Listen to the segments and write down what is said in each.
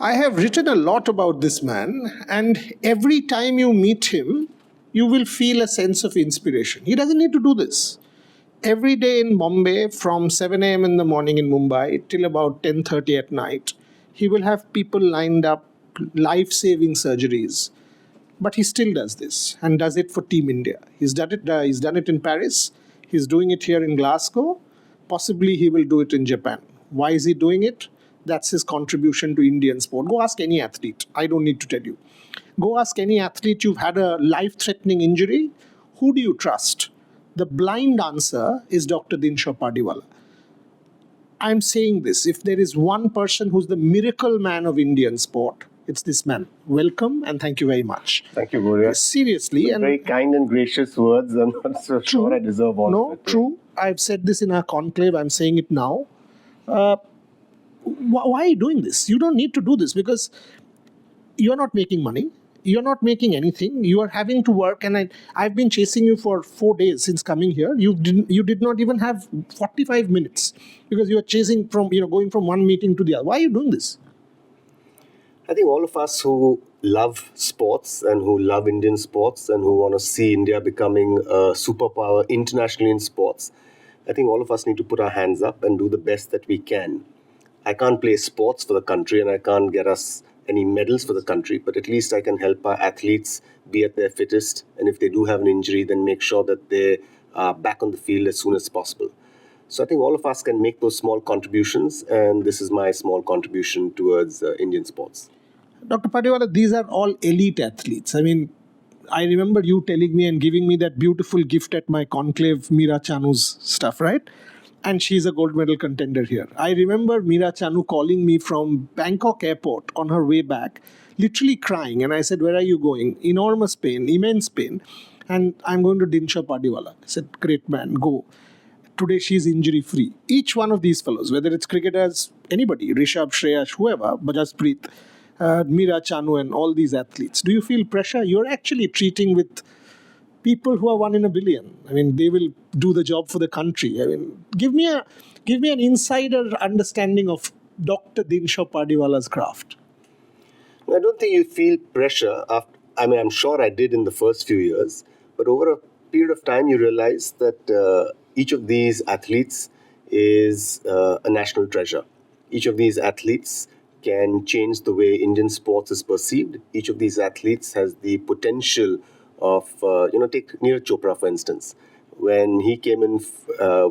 I have written a lot about this man, and every time you meet him, you will feel a sense of inspiration. He doesn't need to do this. Every day in Bombay, from 7 a.m. in the morning in Mumbai till about 10:30 at night, he will have people lined up, life-saving surgeries. But he still does this, and does it for Team India. He's done it in Paris. He's doing it here in Glasgow. Possibly he will do it in Japan. Why is he doing it? That's his contribution to Indian sport. Go ask any athlete. I don't need to tell you. Go ask any athlete, you've had a life-threatening injury. Who do you trust? The blind answer is Dr. Dinshaw Pardiwala. I'm saying this. If there is one person who's the miracle man of Indian sport, it's this man. Welcome and thank you very much. Thank you, Gauriya. Seriously. And very kind and gracious words. I'm not so sure I deserve all of it. True. I've said this in our conclave. I'm saying it now. Why are you doing this? You don't need to do this because you're not making money. You're not making anything. You are having to work, and I've been chasing you for 4 days since coming here. You did not even have 45 minutes because you are chasing from going from one meeting to the other. Why are you doing this? I think all of us who love sports and who love Indian sports and who want to see India becoming a superpower internationally in sports, I think all of us need to put our hands up and do the best that we can. I can't play sports for the country and I can't get us any medals for the country, but at least I can help our athletes be at their fittest. And if they do have an injury, then make sure that they are back on the field as soon as possible. So I think all of us can make those small contributions, and this is my small contribution towards Indian sports. Dr. Pardiwala, these are all elite athletes. I mean, I remember you telling me and giving me that beautiful gift at my conclave, Mirabai Chanu's stuff, right? And she's a gold medal contender here. I remember Mirabai Chanu calling me from Bangkok airport on her way back, literally crying. And I said, where are you going? Enormous pain, immense pain. And I'm going to Dinshaw Pardiwala. I said, great man, go. Today she's injury-free. Each one of these fellows, whether it's cricketers, anybody, Rishabh, Shreyash, whoever, Bajaspreet, Mirabai Chanu and all these athletes, do you feel pressure? You're actually treating with people who are 1 in a billion. I mean, they will do the job for the country. I mean, give me an insider understanding of Dr. Dinshaw Pardiwala's craft. I don't think you feel pressure. I'm sure I did in the first few years, but over a period of time, you realize that each of these athletes is a national treasure. Each of these athletes can change the way Indian sports is perceived. Each of these athletes has the potential of, take Neeraj Chopra, for instance. When he came in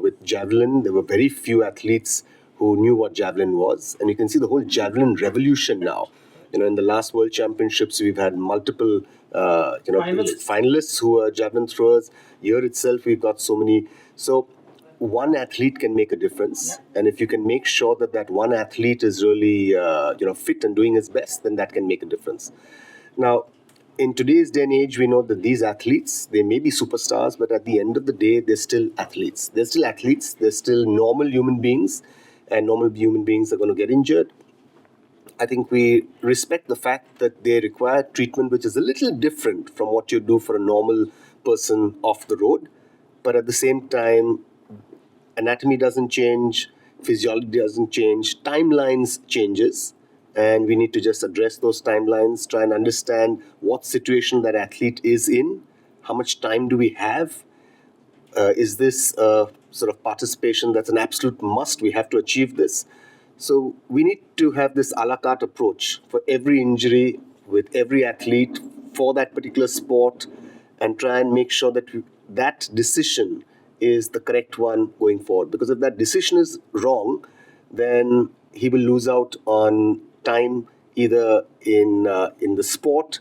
with javelin, there were very few athletes who knew what javelin was. And you can see the whole javelin revolution now. In the last World Championships, we've had multiple finalists who are javelin throwers. Here itself, we've got so many. So one athlete can make a difference. And if you can make sure that one athlete is really fit and doing his best, then that can make a difference. Now, in today's day and age, we know that these athletes, they may be superstars, but at the end of the day, they're still athletes. They're still athletes. They're still normal human beings, and normal human beings are going to get injured. I think we respect the fact that they require treatment which is a little different from what you do for a normal person off the road. But at the same time, anatomy doesn't change, physiology doesn't change, timelines changes. And we need to just address those timelines, try and understand what situation that athlete is in, how much time do we have, is this sort of participation that's an absolute must, we have to achieve this. So we need to have this a la carte approach for every injury, with every athlete, for that particular sport, and try and make sure that that decision is the correct one going forward. Because if that decision is wrong, then he will lose out on time either in the sport,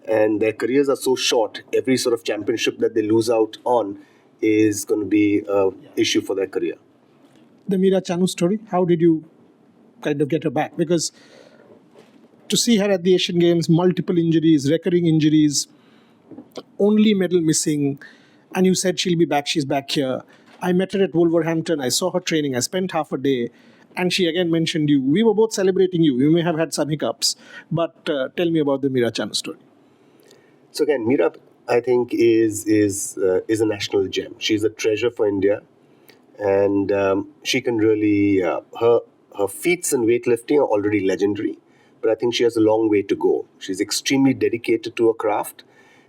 and their careers are so short. Every sort of championship that they lose out on is going to be an issue for their career. The Mirabai Chanu story, how did you kind of get her back? Because to see her at the Asian Games, multiple injuries, recurring injuries, only medal missing, and you said she'll be back, she's back here. I met her at Wolverhampton, I saw her training, I spent half a day. And she again mentioned you. We were both celebrating you. You may have had some hiccups. But tell me about the Mirabai Chanu story. So again, Mirabai, I think, is a national gem. She's a treasure for India. And she can really... her feats in weightlifting are already legendary. but I think she has a long way to go. She's extremely dedicated to her craft.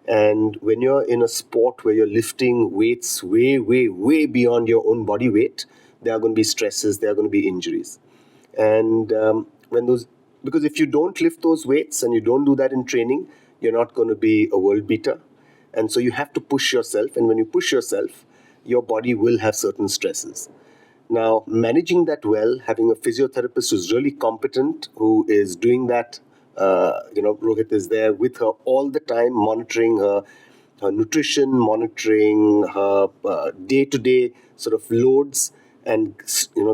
And when you're in a sport where you're lifting weights way, way, way beyond your own body weight, there are going to be stresses, there are going to be injuries. And because if you don't lift those weights and you don't do that in training, you're not going to be a world beater. And so you have to push yourself. And when you push yourself, your body will have certain stresses. Now, managing that well, having a physiotherapist who's really competent, who is doing that, Rohit is there with her all the time, monitoring her nutrition, monitoring her day-to-day sort of loads, and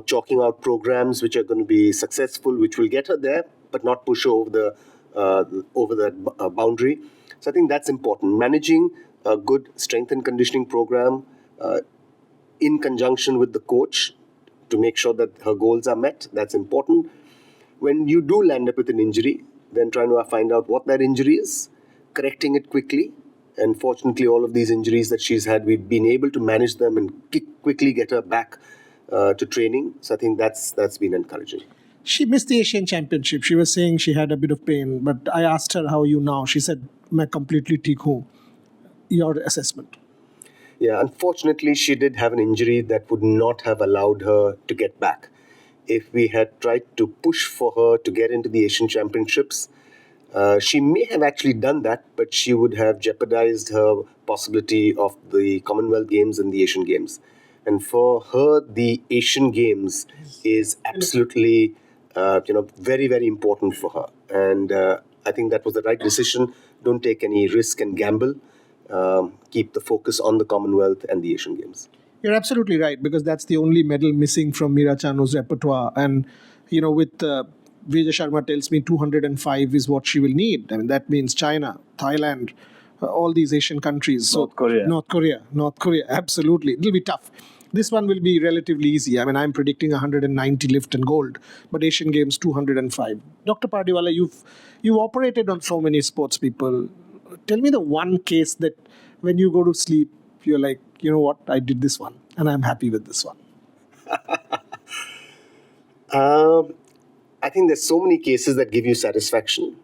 chalking out programs which are going to be successful, which will get her there, but not push her over that boundary. So I think that's important. Managing a good strength and conditioning program in conjunction with the coach to make sure that her goals are met, that's important. When you do land up with an injury, then trying to find out what that injury is, correcting it quickly. And fortunately, all of these injuries that she's had, we've been able to manage them and quickly get her back to training. So I think that's been encouraging. She missed the Asian Championship. She was saying she had a bit of pain, but I asked her, how are you now? She said, "Main completely theek hoon." Your assessment? Yeah, unfortunately, she did have an injury that would not have allowed her to get back. If we had tried to push for her to get into the Asian Championships, she may have actually done that, but she would have jeopardized her possibility of the Commonwealth Games and the Asian Games. And for her, the Asian Games is absolutely, very, very important for her. And I think that was the right decision. Don't take any risk and gamble. Keep the focus on the Commonwealth and the Asian Games. You're absolutely right, because that's the only medal missing from Mirabai Chanu's repertoire. And, with Vijay Sharma tells me 205 is what she will need. I mean, that means China, Thailand, all these Asian countries. North Korea. North Korea, absolutely. It'll be tough. This one will be relatively easy. I mean, I'm predicting 190 lift and gold, but Asian Games 205. Dr. Pardiwala, you've operated on so many sports people. Tell me the one case that when you go to sleep, you're like, you know what, I did this one and I'm happy with this one. I think there's so many cases that give you satisfaction.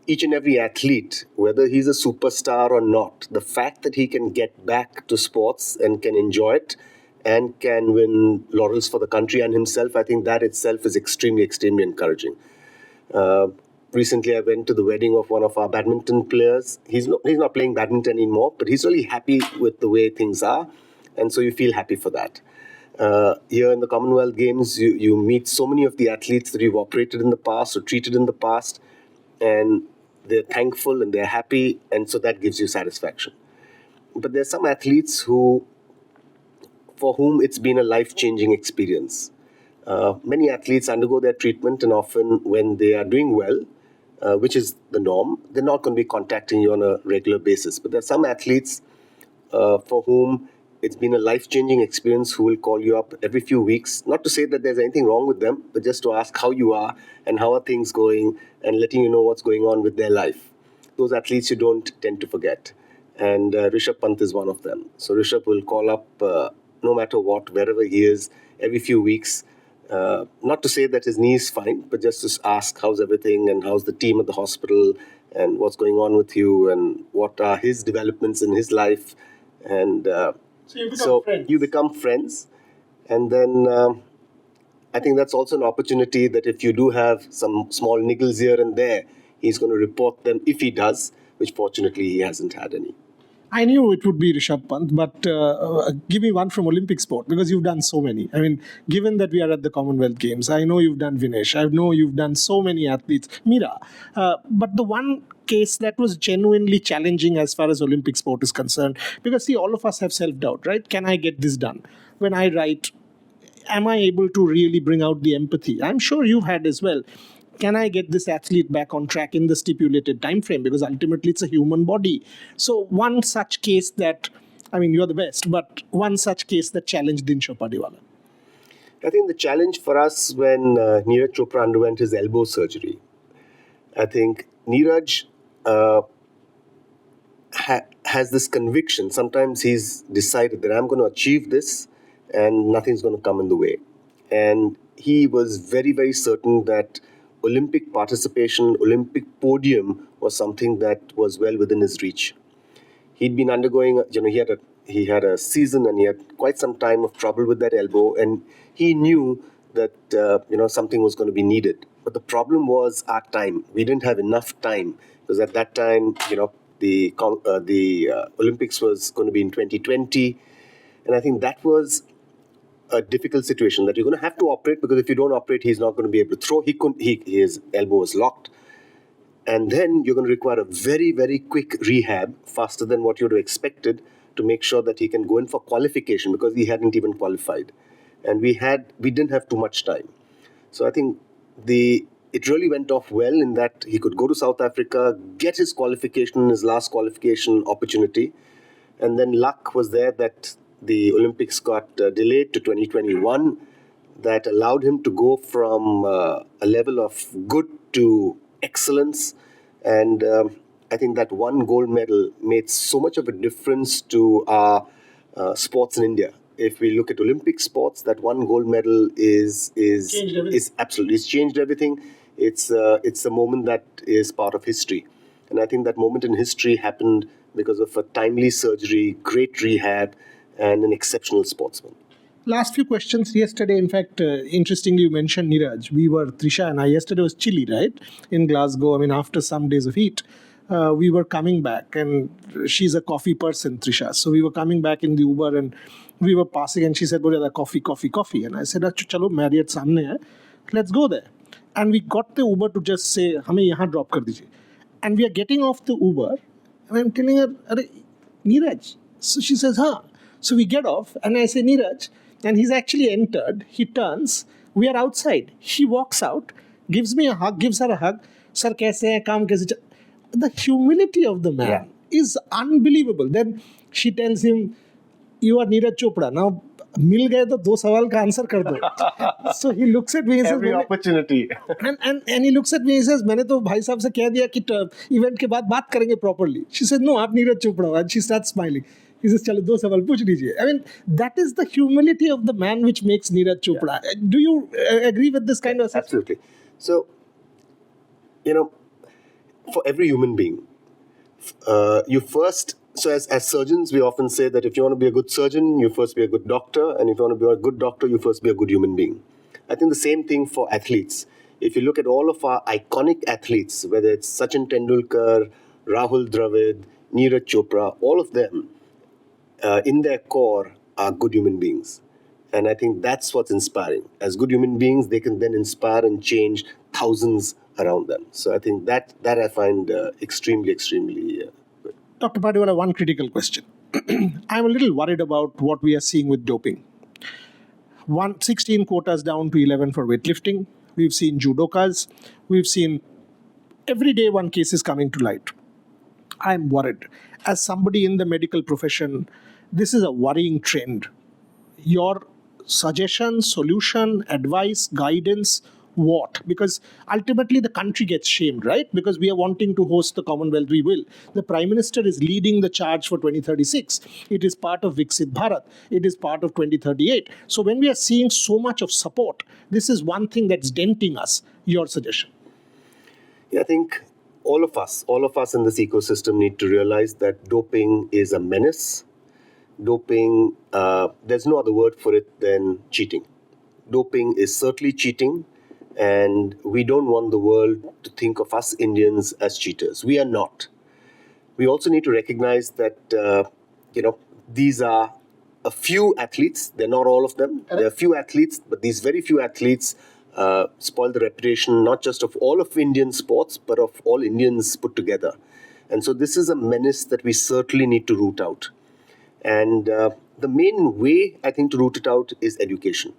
Each and every athlete, whether he's a superstar or not, the fact that he can get back to sports and can enjoy it and can win laurels for the country and himself, I think that itself is extremely, extremely encouraging. Recently, I went to the wedding of one of our badminton players. He's not playing badminton anymore, but he's really happy with the way things are. And so you feel happy for that. Here in the Commonwealth Games, you meet so many of the athletes that you've operated in the past or treated in the past, and they're thankful and they're happy, and so that gives you satisfaction. But there's some athletes for whom it's been a life-changing experience. Many athletes undergo their treatment, and often when they are doing well, which is the norm, they're not going to be contacting you on a regular basis. But there's some athletes for whom it's been a life-changing experience, who will call you up every few weeks, not to say that there's anything wrong with them, but just to ask how you are and how are things going and letting you know what's going on with their life. Those athletes you don't tend to forget. And Rishabh Pant is one of them. So Rishabh will call up no matter what, wherever he is, every few weeks. Not to say that his knee is fine, but just to ask how's everything and how's the team at the hospital and what's going on with you and what are his developments in his life. And so you become friends. And then I think that's also an opportunity that if you do have some small niggles here and there, he's going to report them if he does, which fortunately he hasn't had any. I knew it would be Rishabh Pant, but give me one from Olympic sport, because you've done so many. I mean, given that we are at the Commonwealth Games, I know you've done Vinesh. I know you've done so many athletes. Mira. But the one case that was genuinely challenging as far as Olympic sport is concerned, because see, all of us have self-doubt, right? Can I get this done? When I write, am I able to really bring out the empathy? I'm sure you've had as well. Can I get this athlete back on track in the stipulated time frame? Because ultimately it's a human body. So one such case that, I mean, you're the best, but one such case that challenged Dinshaw Pardiwala. I think the challenge for us when Neeraj Chopra underwent his elbow surgery, I think Neeraj has this conviction. Sometimes he's decided that I'm going to achieve this and nothing's going to come in the way. And he was very, very certain that Olympic participation, Olympic podium was something that was well within his reach. He'd been undergoing, he had a season and he had quite some time of trouble with that elbow, and he knew that something was going to be needed. But the problem was our time. We didn't have enough time because at that time, the Olympics was going to be in 2020, and I think that was a difficult situation that you're going to have to operate, because if you don't operate, he's not going to be able to throw. His elbow was locked. And then you're going to require a very, very quick rehab, faster than what you would have expected, to make sure that he can go in for qualification, because he hadn't even qualified. And we didn't have too much time. So I think it really went off well in that he could go to South Africa, get his qualification, his last qualification opportunity. And then luck was there that the Olympics got delayed to 2021. That allowed him to go from a level of good to excellence. And I think that one gold medal made so much of a difference to our sports in India. If we look at Olympic sports, that one gold medal is absolutely, it's changed everything. It's a moment that is part of history. And I think that moment in history happened because of a timely surgery, great rehab, and an exceptional sportsman. Last few questions. Yesterday, in fact, interestingly, you mentioned Neeraj. Trisha and I, yesterday was chilly, right? In Glasgow. I mean, after some days of heat, we were coming back, and she's a coffee person, Trisha. So we were coming back in the Uber, and we were passing, and she said, coffee. And I said, chalo, Marriott samne hai. Let's go there. And we got the Uber to just say, hame yahan drop kar dijiye. And we are getting off the Uber, and I'm telling her, Neeraj. So she says, ha. So we get off, and I say, Neeraj. And he's actually entered. He turns. We are outside. He walks out, gives me a hug, gives her a hug. Sir, kaise hai, kaam kaise? The humility of the man is unbelievable. Then she tells him, you are Neeraj Chopra. Now, mil gaye to 2 sawal ka answer kar do. So he looks at me and says, every opportunity. and he looks at me and says, मैंने तो भाई साहब से कह दिया कि event के बाद बात करेंगे properly. She said, no, आप नीरज चोपड़ा हो. And she starts smiling. He says, chalo, 2 सवाल पूछ लीजिए. I mean, that is the humility of the man which makes Neeraj Chopra. Yeah. Do you agree with this kind of assessment? Absolutely. So, for every human being, as surgeons, we often say that if you want to be a good surgeon, you first be a good doctor. And if you want to be a good doctor, you first be a good human being. I think the same thing for athletes. If you look at all of our iconic athletes, whether it's Sachin Tendulkar, Rahul Dravid, Neeraj Chopra, all of them, in their core, are good human beings. And I think that's what's inspiring. As good human beings, they can then inspire and change thousands around them. So I think that I find extremely, extremely good. Dr. Pardiwala, one critical question. I'm a little worried about what we are seeing with doping. 16 quotas down to 11 for weightlifting. We've seen judokas. We've seen every day one case is coming to light. I'm worried. As somebody in the medical profession, this is a worrying trend. Your suggestion, solution, advice, guidance, what? Because ultimately the country gets shamed, right? Because we are wanting to host the Commonwealth, we will. The Prime Minister is leading the charge for 2036. It is part of Viksit Bharat. It is part of 2038. So when we are seeing so much of support, this is one thing that's denting us. Your suggestion? Yeah, I think all of us in this ecosystem need to realize that doping is a menace. Doping, there's no other word for it than cheating. Doping is certainly cheating, and we don't want the world to think of us Indians as cheaters. We are not. We also need to recognize that, these are a few athletes. They're not all of them. There are a few athletes, but these very few athletes spoil the reputation not just of all of Indian sports, but of all Indians put together. And so this is a menace that we certainly need to root out. And the main way, I think, to root it out is education.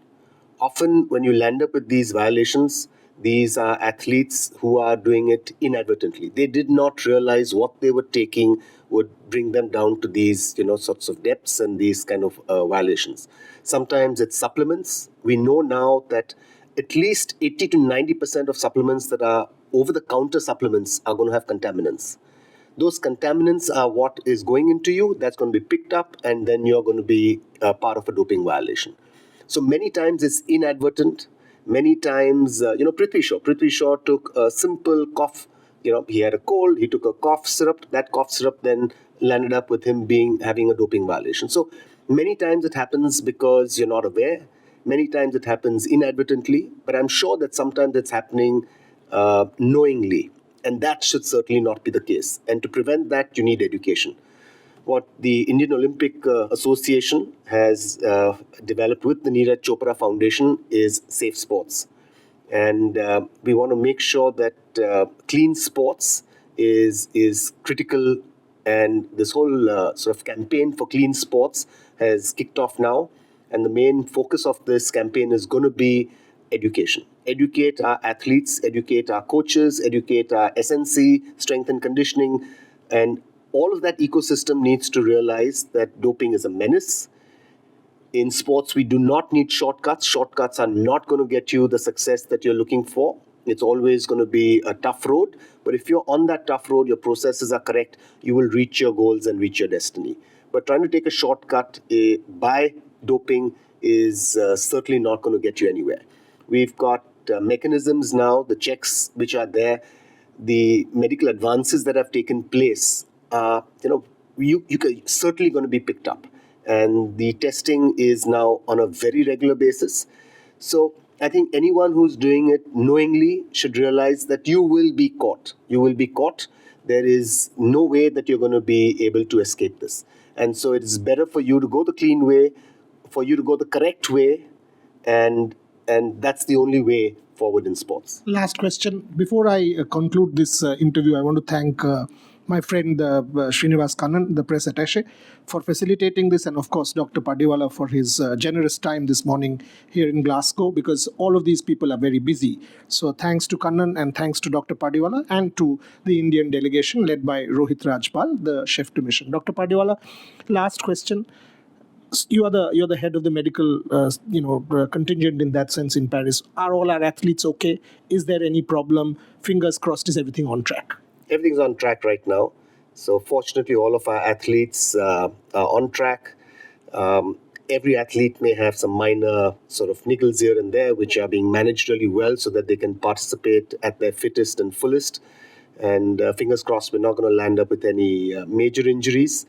Often when you land up with these violations, these are athletes who are doing it inadvertently. They did not realize what they were taking would bring them down to these, sorts of depths and these kind of violations. Sometimes it's supplements. We know now that at least 80 to 90% of supplements that are over-the-counter supplements are going to have contaminants. Those contaminants are what is going into you, that's going to be picked up, and then you're going to be part of a doping violation. So many times it's inadvertent. Many times, Prithvi Shaw took a simple cough. He had a cold, he took a cough syrup. That cough syrup then landed up with him having a doping violation. So many times it happens because you're not aware. Many times it happens inadvertently, but I'm sure that sometimes it's happening knowingly. And that should certainly not be the case. And to prevent that, you need education. What the Indian Olympic Association has developed with the Neeraj Chopra Foundation is safe sports. And we want to make sure that clean sports is critical. And this whole sort of campaign for clean sports has kicked off now. And the main focus of this campaign is going to be education. Educate our athletes, educate our coaches, educate our SNC, strength and conditioning. And all of that ecosystem needs to realize that doping is a menace. In sports, we do not need shortcuts. Shortcuts are not going to get you the success that you're looking for. It's always going to be a tough road. But if you're on that tough road, your processes are correct, you will reach your goals and reach your destiny. But trying to take a shortcut by doping is certainly not going to get you anywhere. We've got mechanisms now, the checks which are there, the medical advances that have taken place. You can certainly going to be picked up. And the testing is now on a very regular basis. So I think anyone who's doing it knowingly should realize that you will be caught. You will be caught. There is no way that you're going to be able to escape this. And so it is better for you to go the clean way, for you to go the correct way, and that's the only way forward in sports. Last question. Before I conclude this interview, I want to thank my friend Srinivas Kannan, the press attaché, for facilitating this, and of course Dr. Pardiwala for his generous time this morning here in Glasgow, because all of these people are very busy. So thanks to Kannan and thanks to Dr. Pardiwala and to the Indian delegation led by Rohit Rajpal, the chef to mission. Dr. Pardiwala, last question. You're the head of the medical contingent in that sense in Paris. Are all our athletes okay? Is there any problem? Fingers crossed, is everything on track? Everything's on track right now. So fortunately, all of our athletes are on track. Every athlete may have some minor sort of niggles here and there, which are being managed really well so that they can participate at their fittest and fullest. And fingers crossed, we're not going to land up with any major injuries.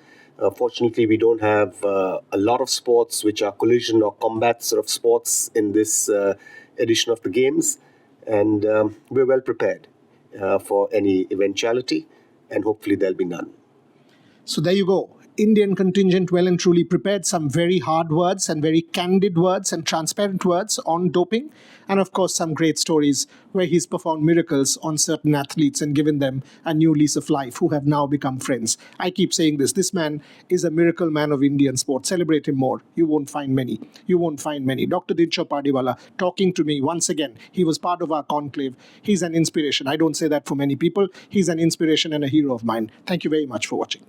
Fortunately, we don't have a lot of sports which are collision or combat sort of sports in this edition of the Games. And we're well prepared for any eventuality, and hopefully there'll be none. So there you go. Indian contingent well and truly prepared. Some very hard words and very candid words and transparent words on doping. And of course, some great stories where he's performed miracles on certain athletes and given them a new lease of life who have now become friends. I keep saying this. This man is a miracle man of Indian sport. Celebrate him more. You won't find many. You won't find many. Dr. Dinshaw Pardiwala talking to me once again. He was part of our conclave. He's an inspiration. I don't say that for many people. He's an inspiration and a hero of mine. Thank you very much for watching.